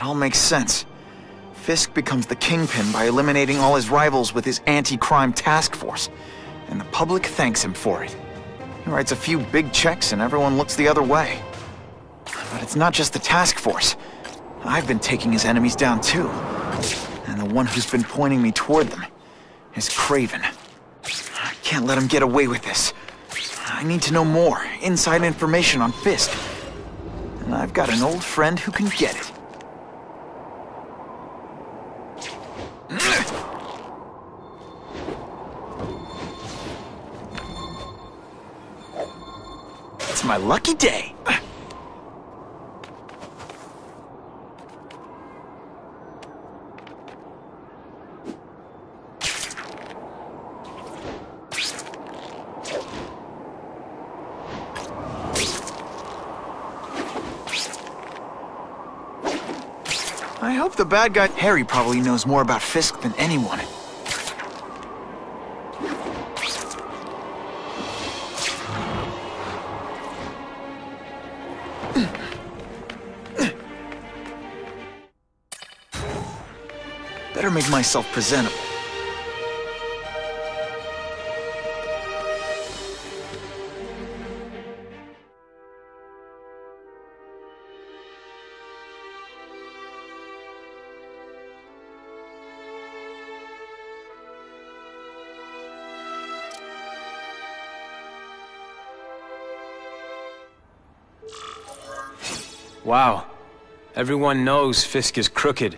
all makes sense. Fisk becomes the kingpin by eliminating all his rivals with his anti-crime task force, and the public thanks him for it. He writes a few big checks and everyone looks the other way. But it's not just the task force. I've been taking his enemies down too. And the one who's been pointing me toward them is Craven. I can't let him get away with this. I need to know more, inside information on Fisk. And I've got an old friend who can get it. It's my lucky day. I hope the bad guy... Harry probably knows more about Fisk than anyone. Better make myself presentable. Wow. Everyone knows Fisk is crooked.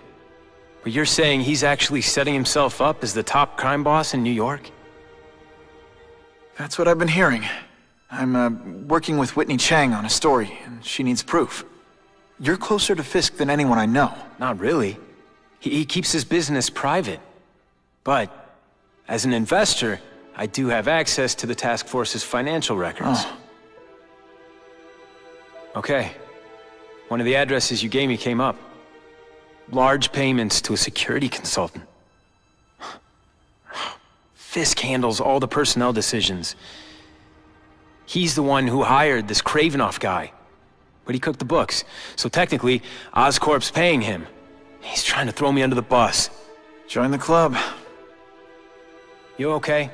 But you're saying he's actually setting himself up as the top crime boss in New York? That's what I've been hearing. I'm working with Whitney Chang on a story, and she needs proof. You're closer to Fisk than anyone I know. Not really. He keeps his business private. But, as an investor, I do have access to the task force's financial records. Oh. Okay. One of the addresses you gave me came up. Large payments to a security consultant. Fisk handles all the personnel decisions. He's the one who hired this Kravinoff guy. But he cooked the books, so technically, Oscorp's paying him. He's trying to throw me under the bus. Join the club. You okay?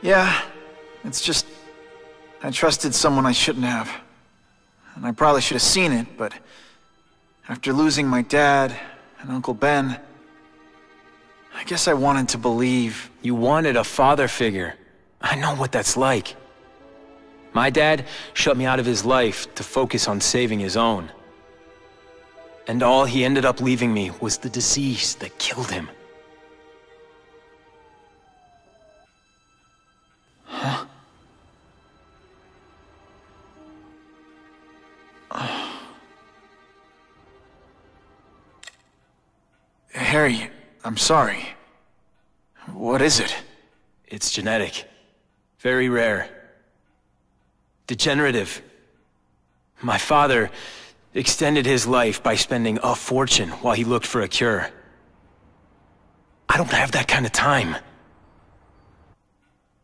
Yeah, it's just... I trusted someone I shouldn't have. And I probably should have seen it, but... after losing my dad and Uncle Ben... I guess I wanted to believe... You wanted a father figure. I know what that's like. My dad shut me out of his life to focus on saving his own. And all he ended up leaving me was the disease that killed him. Huh? Harry, I'm sorry. What is it? It's genetic. Very rare. Degenerative. My father extended his life by spending a fortune while he looked for a cure. I don't have that kind of time.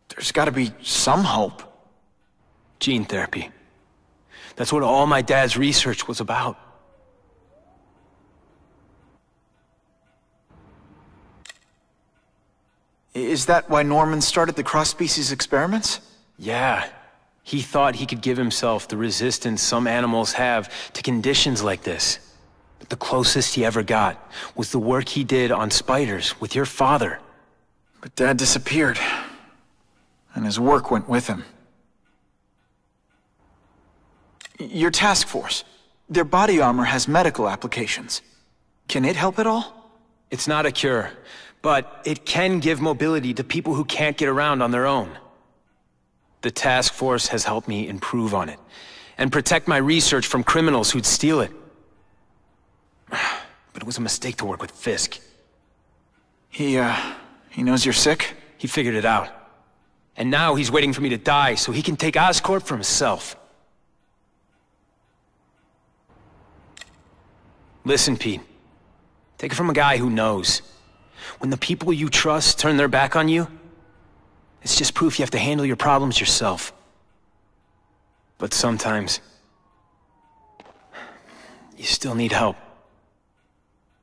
There's gotta be some hope. Gene therapy. That's what all my dad's research was about. Is that why Norman started the cross-species experiments? Yeah. He thought he could give himself the resistance some animals have to conditions like this. But the closest he ever got was the work he did on spiders with your father. But Dad disappeared. And his work went with him. Your task force. Their body armor has medical applications. Can it help at all? It's not a cure, but it can give mobility to people who can't get around on their own. The task force has helped me improve on it, and protect my research from criminals who'd steal it. But it was a mistake to work with Fisk. He knows you're sick? He figured it out. And now he's waiting for me to die so he can take Oscorp for himself. Listen, Pete. Take it from a guy who knows. When the people you trust turn their back on you, it's just proof you have to handle your problems yourself. But sometimes, you still need help.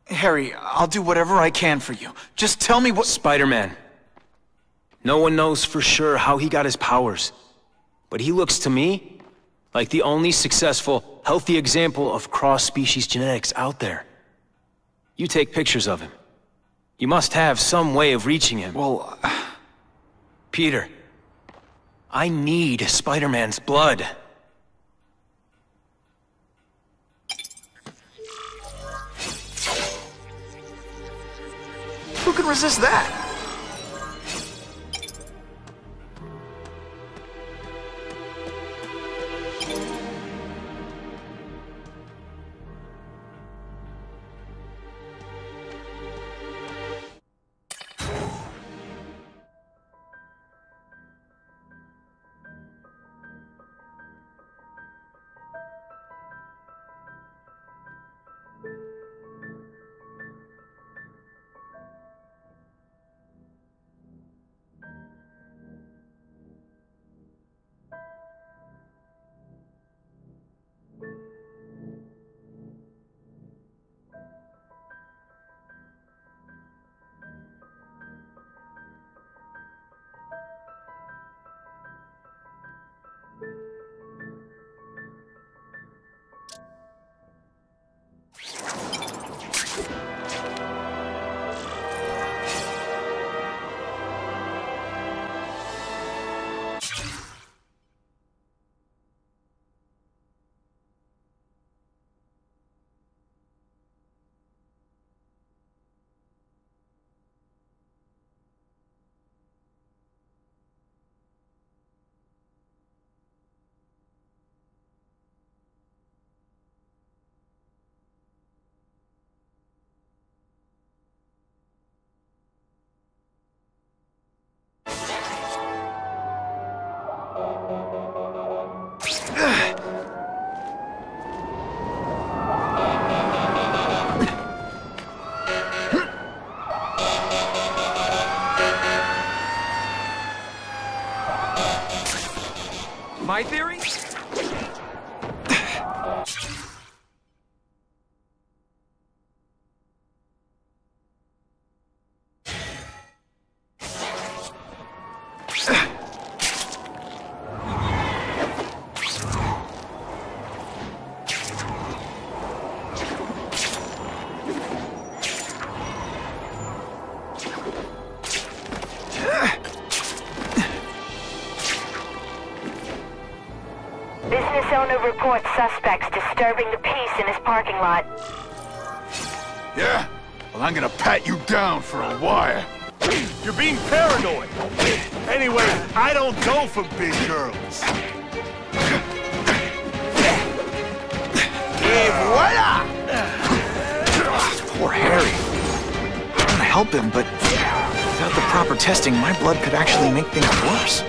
Harry, I'll do whatever I can for you. Just tell me what— Spider-Man. No one knows for sure how he got his powers, but he looks to me like the only successful, healthy example of cross-species genetics out there. You take pictures of him. You must have some way of reaching him. Well, Peter, I need Spider-Man's blood. who can resist that? My theory? Business owner reports suspects disturbing the peace in his parking lot. Yeah? Well, I'm gonna pat you down for a while. You're being paranoid. Anyway, I don't go for big girls. Et voila! Poor Harry. I want to help him, but without the proper testing, my blood could actually make things worse.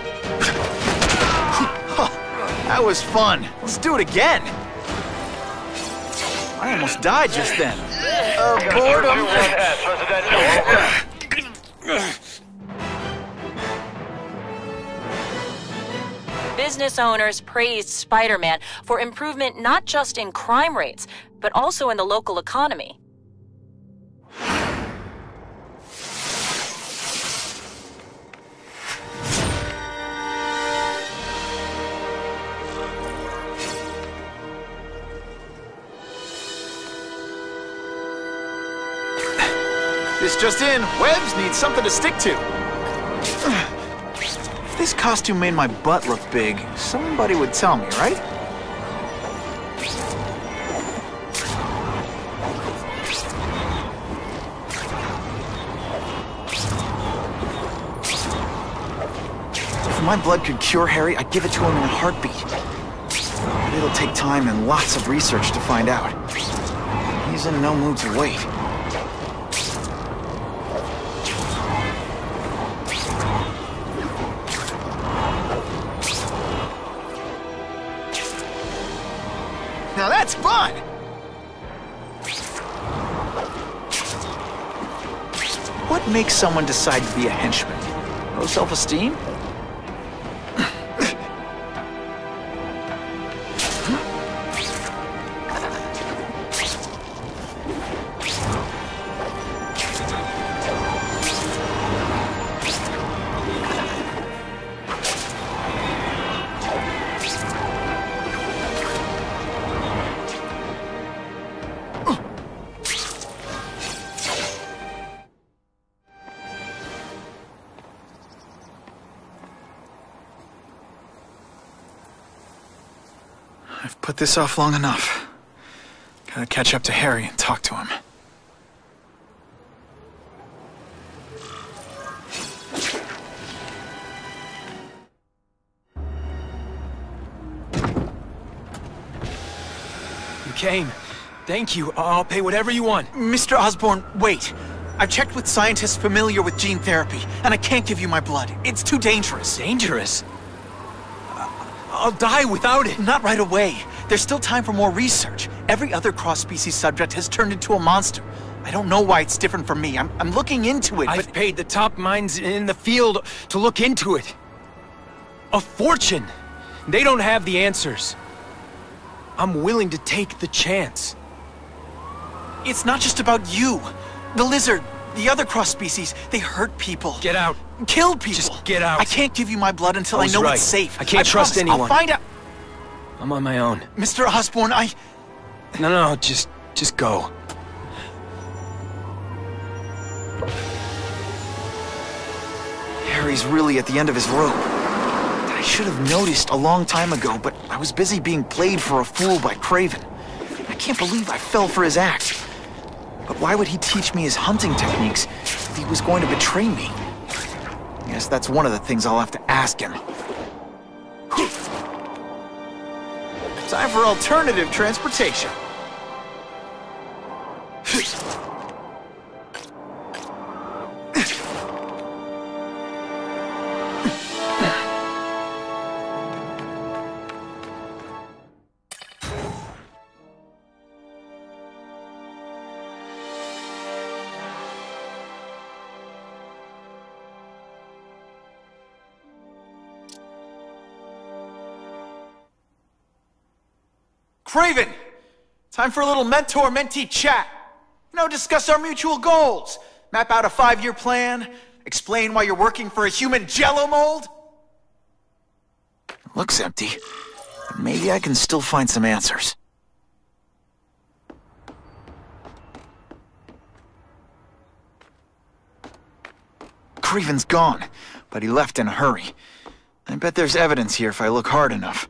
That was fun. Let's do it again. I almost died just then. Boredom. Business owners praised Spider-Man for improvement not just in crime rates, but also in the local economy. This just in, Webs needs something to stick to. If this costume made my butt look big, somebody would tell me, right? If my blood could cure Harry, I'd give it to him in a heartbeat. But it'll take time and lots of research to find out. He's in no mood to wait. Now that's fun! What makes someone decide to be a henchman? Low self-esteem? I've put this off long enough. Gotta catch up to Harry and talk to him. You came. Thank you. I'll pay whatever you want. Mr. Osborn, wait. I've checked with scientists familiar with gene therapy, and I can't give you my blood. It's too dangerous. Dangerous? I'll die without it. Not right away. There's still time for more research. Every other cross-species subject has turned into a monster. I don't know why it's different from me. I'm looking into it, I've paid the top minds in the field to look into it. A fortune. They don't have the answers. I'm willing to take the chance. It's not just about you. The lizard, the other cross-species, they hurt people. Get out. Kill people. Just get out. I can't give you my blood until I know right. it's safe. I can't trust promise. anyone. I'll find out. I'm on my own. Mr. Osborn, No, just go. Harry's really at the end of his rope. I should have noticed a long time ago, but I was busy being played for a fool by Craven. I can't believe I fell for his act. But why would he teach me his hunting techniques if he was going to betray me? I guess that's one of the things I'll have to ask him. Time for alternative transportation. Craven! Time for a little mentor-mentee chat. Discuss our mutual goals. Map out a 5-year plan. Explain why you're working for a human jello mold. Looks empty. Maybe I can still find some answers. Craven's gone, but he left in a hurry. I bet there's evidence here if I look hard enough.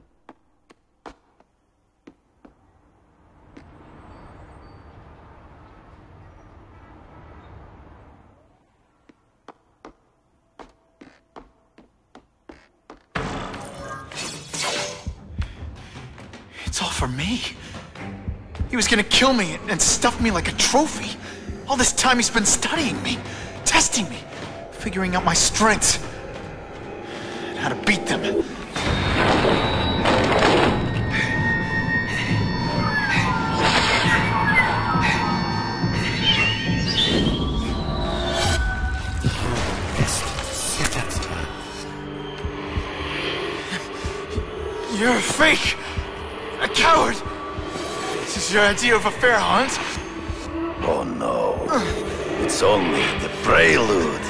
It's all for me. He was gonna kill me and stuff me like a trophy. All this time he's been studying me, testing me, figuring out my strengths, and how to beat them. You're a fake! A coward! This is your idea of a fair hunt? Oh no. It's only the prelude.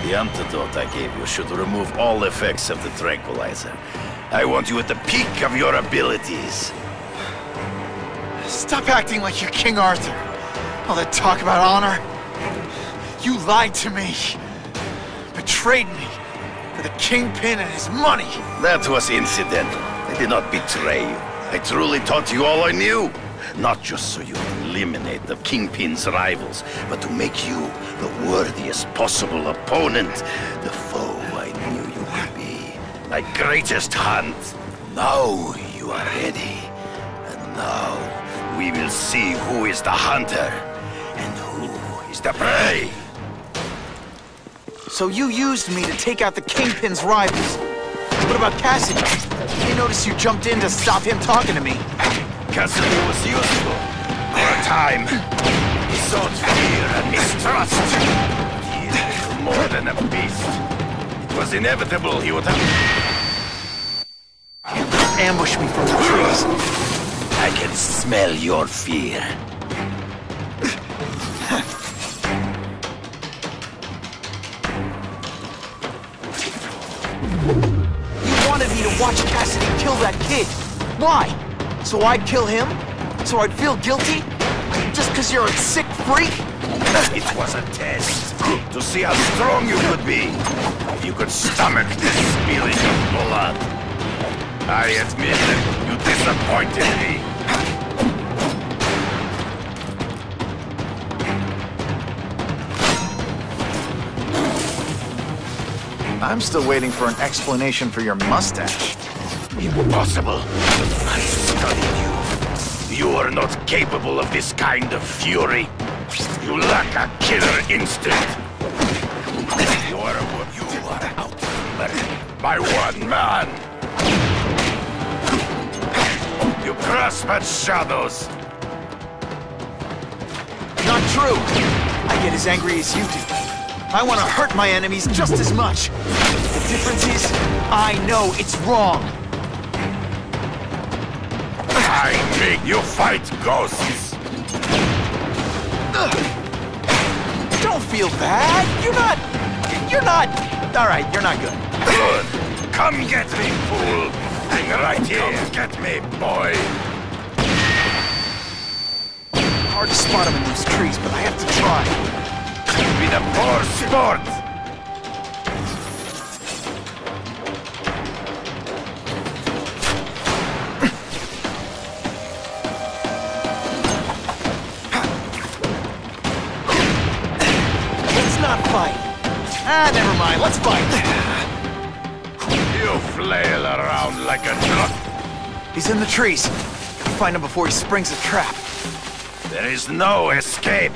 The antidote I gave you should remove all effects of the tranquilizer. I want you at the peak of your abilities. Stop acting like you're King Arthur. All that talk about honor. You lied to me. Betrayed me. For the Kingpin and his money. That was incidental. I did not betray you. I truly taught you all I knew. Not just so you could eliminate the Kingpin's rivals, but to make you the worthiest possible opponent. The foe I knew you would be. My greatest hunt. Now you are ready. And now we will see who is the hunter and who is the prey. So you used me to take out the Kingpin's rivals. What about Cassidy? I noticed you jumped in to stop him talking to me. Cassidy was useful. For a time. He sought fear and mistrust. He is little more than a beast. It was inevitable he would have... Ambush me from the trees. I can smell your fear. You wanted me to watch Cassidy kill that kid. Why? So I'd kill him? So I'd feel guilty? Just because you're a sick freak? It was a test to see how strong you could be. If you could stomach this spilling of blood. I admit that you disappointed me. I'm still waiting for an explanation for your mustache. Impossible. I studied you. You are not capable of this kind of fury. You lack a killer instinct. You are outnumbered by one man. You grasp at shadows. Not true. I get as angry as you do. I want to hurt my enemies just as much. The difference is, I know it's wrong. I make you fight ghosts. Don't feel bad. You're not... All right, you're not good. Good. Come get me, fool. Hang right here. Get me, boy. Hard to spot them in those trees, but I have to try. Be the poor sport. Let's not fight. Never mind. Let's fight. You flail around like a drunk. He's in the trees. Gotta find him before he springs a trap. There is no escape.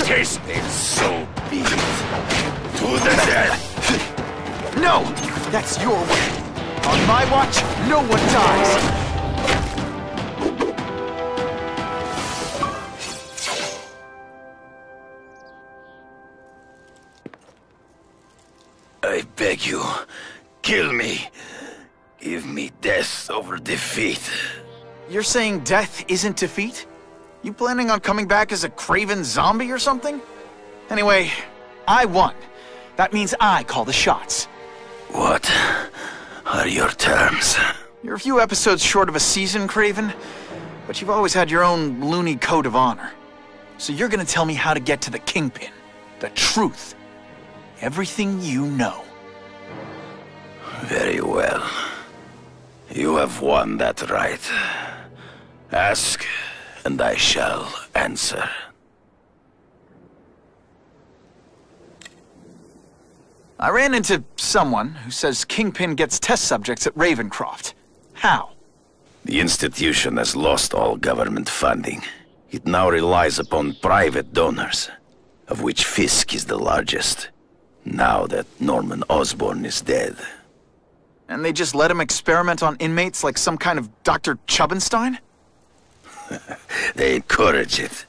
Taste it, so be it. To the death. No! That's your way. On my watch, no one dies. I beg you, kill me. Give me death over defeat. You're saying death isn't defeat? You planning on coming back as a craven zombie or something? Anyway, I won. That means I call the shots. What are your terms? You're a few episodes short of a season, Craven, but you've always had your own loony code of honor. So you're gonna tell me how to get to the Kingpin. The truth. Everything you know. Very well. You have won that right. Ask, and I shall answer. I ran into someone who says Kingpin gets test subjects at Ravencroft. How? The institution has lost all government funding. It now relies upon private donors, of which Fisk is the largest, now that Norman Osborn is dead. And they just let him experiment on inmates like some kind of Dr. Chubbenstein? They encourage it.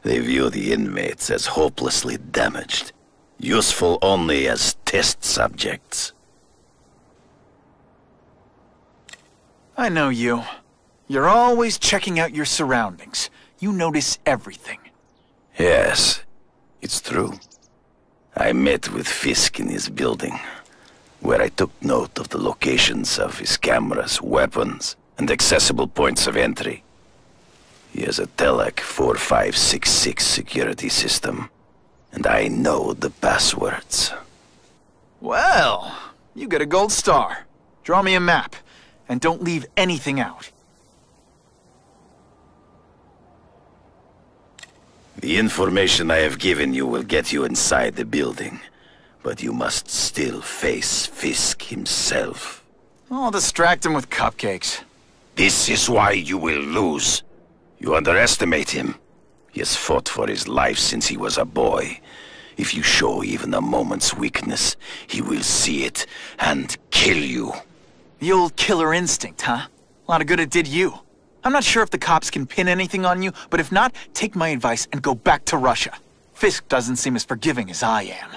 They view the inmates as hopelessly damaged, useful only as test subjects. I know you. You're always checking out your surroundings. You notice everything. Yes, it's true. I met with Fisk in his building, where I took note of the locations of his cameras, weapons, and accessible points of entry. He has a Telec 4566 security system, and I know the passwords. Well, you get a gold star. Draw me a map, and don't leave anything out. The information I have given you will get you inside the building, but you must still face Fisk himself. I'll distract him with cupcakes. This is why you will lose. You underestimate him. He has fought for his life since he was a boy. If you show even a moment's weakness, he will see it and kill you. The old killer instinct, huh? A lot of good it did you. I'm not sure if the cops can pin anything on you, but if not, take my advice and go back to Russia. Fisk doesn't seem as forgiving as I am.